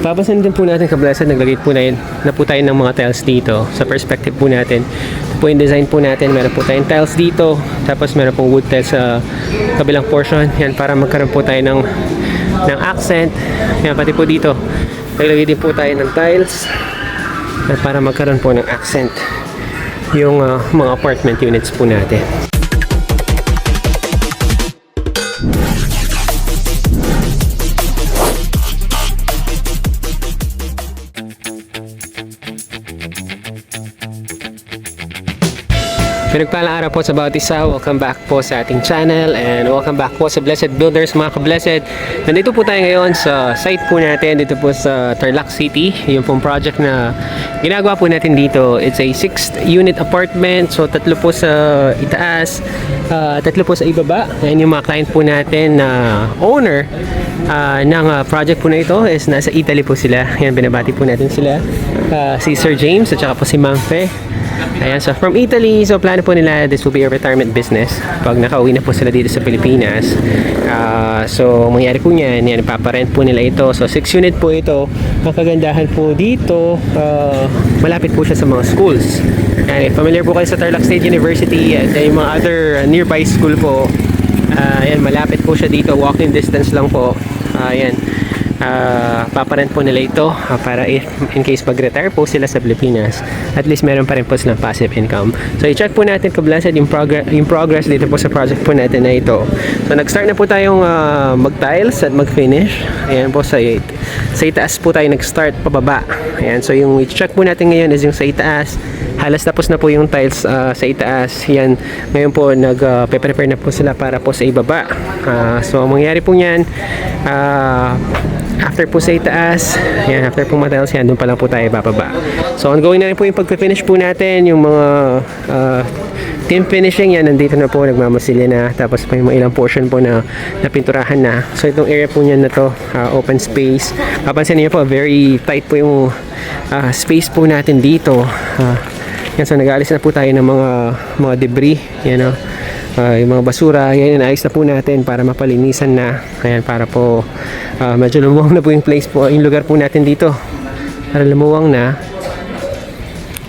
Papasin din po natin kablasan, naglagay po na po tayo ng mga tiles dito. Sa perspective po natin, ito po yung design po natin. Meron po tayong tiles dito, tapos meron pong wood tiles sa kabilang portion. Yan, para magkaroon po tayo ng accent. Yan, pati po dito, naglagay din po tayo ng tiles para magkaroon po ng accent yung mga apartment units po natin. Pinagpalang araw po sa bawat isa. Welcome back po sa ating channel and welcome back po sa Blessed Builders, mga ka-Blessed. Nandito po tayo ngayon sa site po natin dito po sa Tarlac City. Yung pong project na ginagawa po natin dito. It's a 6th unit apartment. So tatlo po sa itaas, tatlo po sa ibaba. Ayan yung mga client po natin na owner ng project po na ito is nasa Italy po sila. Ayan, binabati po natin sila. Si Sir James at saka po si Ma'am Fe. Ayan, so from Italy, so plano po nila this will be a retirement business pag nakauwi na po sila dito sa Pilipinas. So mangyari po niyan, yan, paparent po nila ito. So 6 unit po ito. Ang kagandahan po dito, malapit po siya sa mga schools. Ayan, familiar po kayo sa Tarlac State University at yung mga other nearby school po. Ayan, malapit po siya dito, walking distance lang po. Ayan, paparent po nila ito para in case mag-retire po sila sa Pilipinas, at least meron pa rin po silang passive income. So i-check po natin kablasan yung progress dito po sa project po natin na ito. So nag-start na po tayong mag-tiles at mag-finish. Ayan po, sa itaas po tayo nag-start pababa. Ayan, so yung i-check po natin ngayon is yung sa itaas. Halos tapos na po yung tiles sa itaas. Yan, ngayon po nag-prepare na po sila para po sa ibaba. So ang mangyari po niyan, after po sa itaas, yan, after po matiles yan, doon pa lang po tayo bababa. So ongoing na rin po yung pag-finish po natin, yung mga team finishing yan, nandito na po, nagmamasilya na, tapos pa yung mga ilang portion po na napinturahan na. So itong area po niyan na to, open space. Papansin niyo po, very tight po yung space po natin dito. Yan, so nag-aalis na po tayo ng mga debris, yan, yung mga basura, yan, inaayos na po natin para mapalinisan na. Ayan, para po medyo lumuwang na po yung place po, yung lugar po natin dito, para lumuwang na.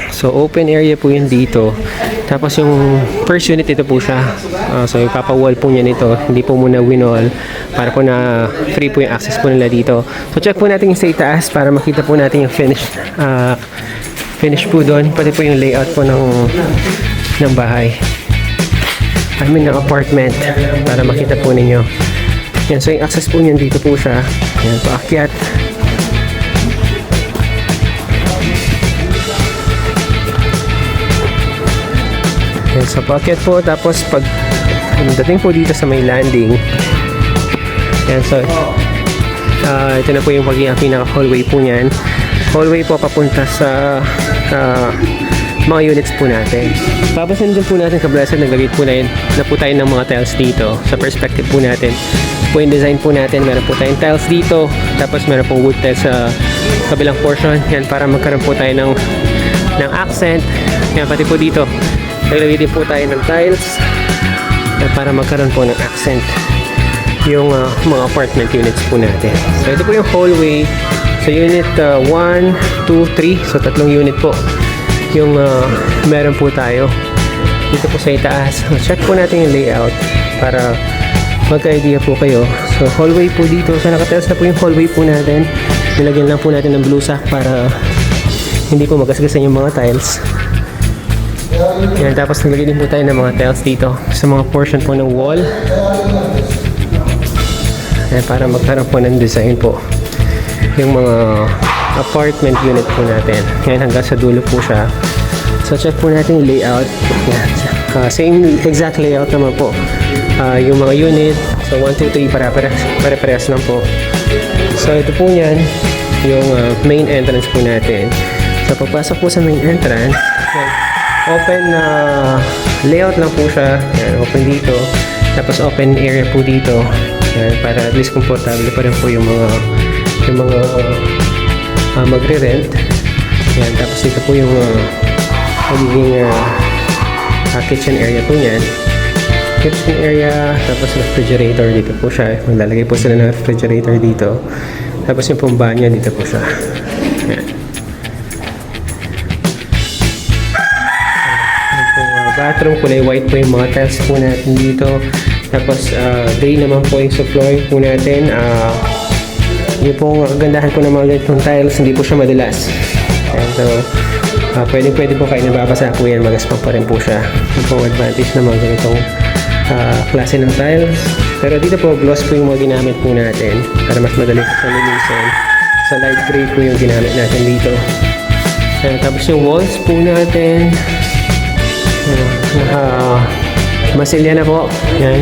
So open area po yun dito. Tapos yung first unit, ito po siya. So yung papa-wall po niya nito, hindi po muna winol, para po na free po yung access po nila dito. So check po natin yung sa itaas para makita po natin yung finish po doon, pati po yung layout po ng bahay, I mean ng apartment, para makita po ninyo. Yan, so yung access po niyan dito po siya. Yan, paakyat. Yan, so paakyat po, tapos pag dating po dito sa may landing, yan, so ito na po yung pinaka hallway po niyan. Hallway po papunta sa mga units po natin. Papasin din po natin kablasan, naglagay po na po tayo ng mga tiles dito. Sa perspective po natin, po yung design po natin, meron po tayong tiles dito, tapos meron pong wood tiles sa kabilang portion. Yan, para magkaroon po tayo ng accent. Yan, pati po dito, naglagay din po tayo ng tiles para magkaroon po ng accent yung mga apartment units po natin. So ito po yung hallway. So unit 1, 2, 3. So tatlong unit po yung meron po tayo dito po sa itaas. So check po natin yung layout para magka-idea po kayo. So hallway po dito. So nakatiles na po yung hallway po natin. Nilagyan lang po natin ng blue sack para hindi po magasgasan yung mga tiles. Yan, tapos nilagyan din po tayo ng mga tiles dito sa mga portion po ng wall. Yan, para magkaroon po ng design po yung mga apartment unit po natin. Yan, hanggang sa dulo po siya. So check po natin yung layout. Yan, same exact layout naman po. Yung mga unit, so 1, 2, 3 pare-parehas lang po. So ito po yan, yung main entrance po natin. So pagpasok po sa main entrance, yan, open layout lang po siya. Yan, open dito, tapos open area po dito. Yan, para at least komportable pa rin po yung mga magre-rent. Yan, tapos dito po yung magiging kitchen area po niyan. Kitchen area, tapos refrigerator dito po siya. Maglalagay po sila ng refrigerator dito. Tapos yung pong banyo, dito po siya. Yan. Yung pong bathroom, kulay white po yung mga tiles po natin dito. Tapos gray naman po yung sa flooring po natin. Yung pong gandahan po ng mga ganitong tiles, hindi po siya madulas. And so, pwede po kayo nababasa po yan, magaspang pa rin po siya. Yung pong advantage ng mga ganitong klase ng tiles. Pero dito po, gloss po yung mga ginamit po natin para mas madali sa linisin. Sa light gray po yung ginamit natin dito. Tapos yung walls po natin, masilya na po. Yan,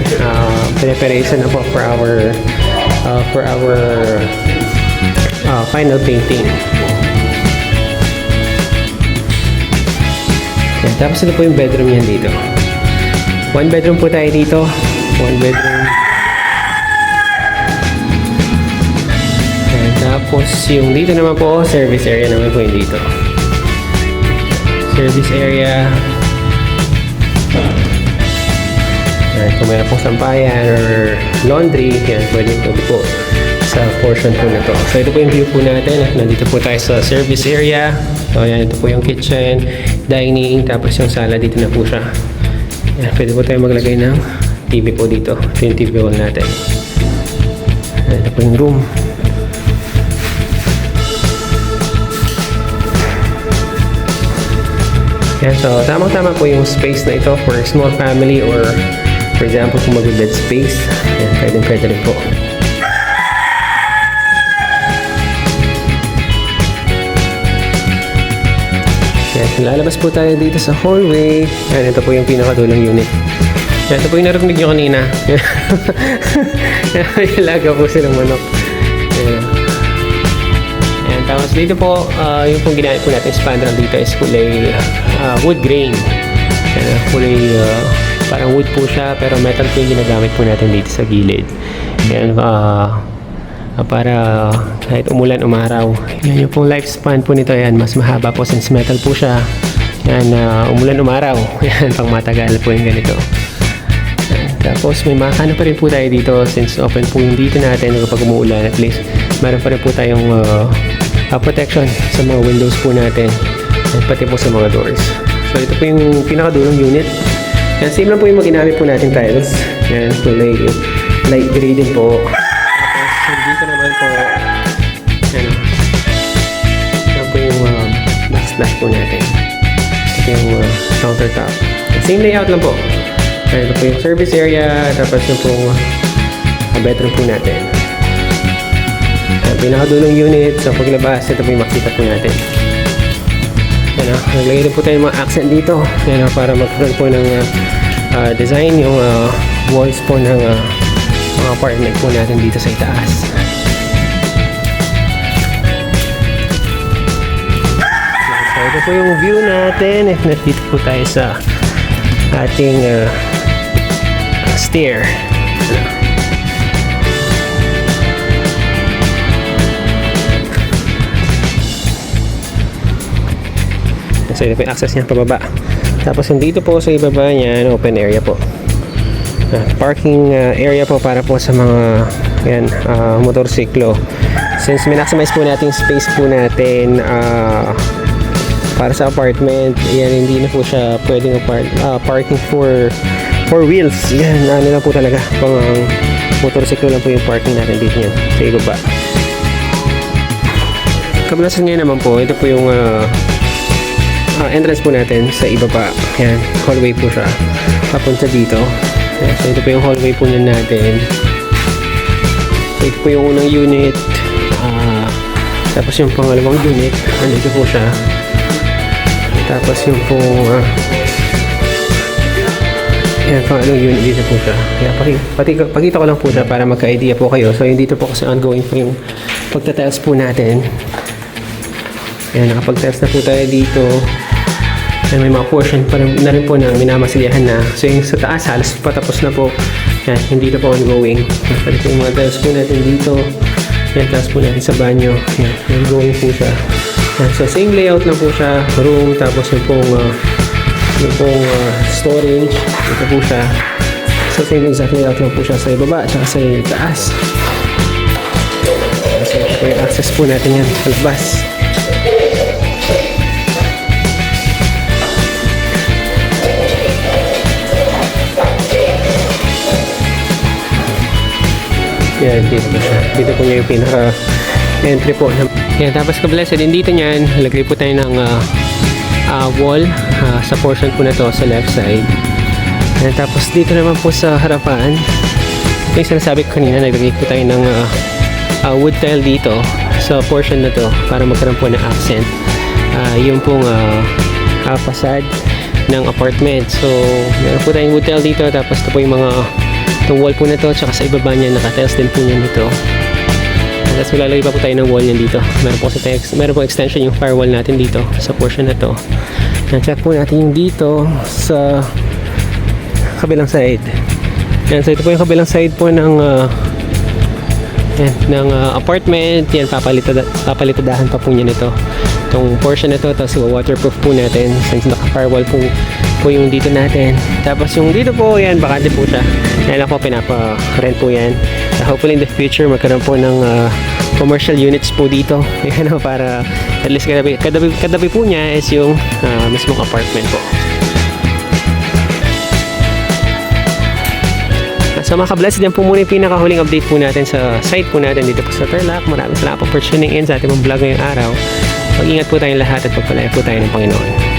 preparation na po for our final painting. Yan, tapos ito po yung bedroom yan dito. One bedroom po tayo dito. One bedroom. And tapos yung dito naman po, service area naman po yung dito. Service area. And kung mayroon pong sampayan or laundry, yan, pwede po sa portion po na to. So ito po yung view po natin. Nandito po tayo sa service area. So yan, ito po yung kitchen, dining, tapos yung sala dito na po siya. Yan, pwede po tayo maglagay ng TV po dito. Ito yung TV wall natin. Yan, ito po yung room. Yan, so tamang-tama po yung space na ito for small family or for example kung mag-bed space. Yan, pwede rin po. Yan, lalabas po tayo dito sa hallway. Yan, ito po yung pinakadulang unit. Yan, ito po yung narinig nyo kanina. Yan, ilaga po silang manok. Yan. Yan, tapos dito po, yung pong ginamit po natin spandrel dito is kulay wood grain. Yan, kulay parang wood po siya, pero metal po yung ginagamit po natin dito sa gilid. Yan, para kahit umulan, umaraw. Yan yung pong lifespan po nito. Yan, mas mahaba po since metal po siya. Yan, umulan, umaraw. Yan, pang matagal po yung ganito. Yan, tapos may makano pa rin po tayo dito since open po yung dito natin kapag umuulan. At least meron pa rin po tayong protection sa mga windows po natin at pati po sa mga doors. So ito po yung pinakadulong unit. Yan, same lang po yung mga ginamit po natin tiles. Yan, kulay light gray din po. Dito naman po, ano po yung backsplash po natin. Ito yung countertop. Same layout lang po. Ito po yung service area, tapos yung pong bedroom po natin. Pinakadulong unit, sa paglabas, ito po yung makita po natin. Naglagay din po tayo ng mga accent dito para magkaroon po ng design yung walls po ng mga apartment po natin dito sa itaas. So ito po yung view natin. Nandito po tayo sa ating stair. So ito po yung access niya pababa. Tapos yung dito po sa ibaba niya, open area po. Parking area po para po sa mga yan, motorsiklo. Since minakasize po natin space po natin para sa apartment, yan, hindi na po siya pwedeng parking for wheels. Yan, ano lang po talaga, pang motorsiklo lang po yung parking natin dito yan sa ibaba. Kabalasan ngayon naman po, ito po yung entrance po natin sa ibaba. Yan, hallway po siya papunta dito. Yan, so ito po yung hallway po natin. So ito po yung unang unit. Tapos yung pangalawang unit, andito po siya. Tapos yung pong yan, pangalawang unit dito po siya. Kaya pakita ko lang po siya para magka-idea po kayo. So yung dito po kasi ongoing po yung pagta-tiles po natin. Yan, nakapag-tiles na po tayo dito. Yan, may mga portion pa na rin po na minamasilyahan na. So yung sa taas, halos patapos na po. Yan, hindi na po ongoing. Palit po yung mga tiles po natin dito. Yan, tiles po natin sa banyo. Yan, ongoing po siya. Yan, so same layout lang po siya. Room, tapos yung pong storage. Ito po siya. So same exact layout lang po siya sa ibaba at sa taas. So, So, yung access po natin yan sa labas. Yan, dito po siya. Dito po niya yung pinaka-entry po. Yan, tapos ka-blessed, din dito niyan, lagay po tayo ng wall sa portion po na to sa left side. And tapos dito naman po sa harapan, ito yung sinasabi ko kanina, naglagay po tayo ng wood tile dito sa portion na to para magkaroon po ng accent. Yung pong facade ng apartment. So, meron po tayong wood tile dito, tapos ito po yung mga itong wall po na to, tsaka sa ibaba niya, naka-tiles din po niya dito. Tapos maglalagay pa po tayo ng wall niyan dito. Meron po extension yung firewall natin dito sa portion na to. Na-check po natin yung dito sa kabilang side. Yan, so ito po yung kabilang side po ng apartment. Yan, papalitadahan pa po niya nito. Itong portion na to, tapos waterproof po natin since naka-firewall po yung dito natin. Tapos yung dito po, yan, bakante po siya. Yan lang po, pinapa-rent po yan. Hopefully in the future, magkaroon po ng commercial units po dito. Yan, para at least kadabi po niya is yung mismong apartment po. So mga ka-blessed, yan po muna yung pinakahuling update po natin sa site po natin dito po sa Tarlac. Maraming salamat po for tuning in sa ating vlog ngayong araw. Mag-ingat po tayong lahat at pagpalain po tayo ng Panginoon.